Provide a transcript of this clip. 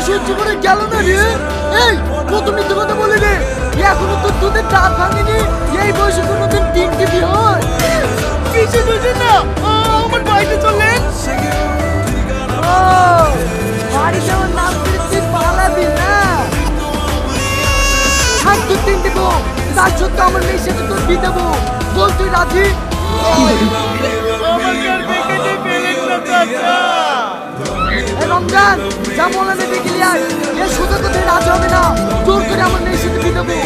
সহ্য করে গেল না রে। এই কত মিথ্যে কথা বলে রে, এখনো তো তোদের দাঁত ভাঙেনি, এই বয়সে কোনোদিন তিনটে বিয়ে হয়? কিছু বুঝে না, আমার বাড়িতে চলেন। ও বাড়ি যাওয়ার নাম করে তুই পালাবি না? থাক তোর তিনটে বউ, তার সত্ত্বেও আমার মেয়ের সাথে তোর বিয়ে দেবো। বল তুই রাজি? রমজান যা বলে দেখে লিয়ার, এ সোজা কোথায় রাজি হবে না, জোর করে আমার মেয়ের সাথে বিয়ে দেবো।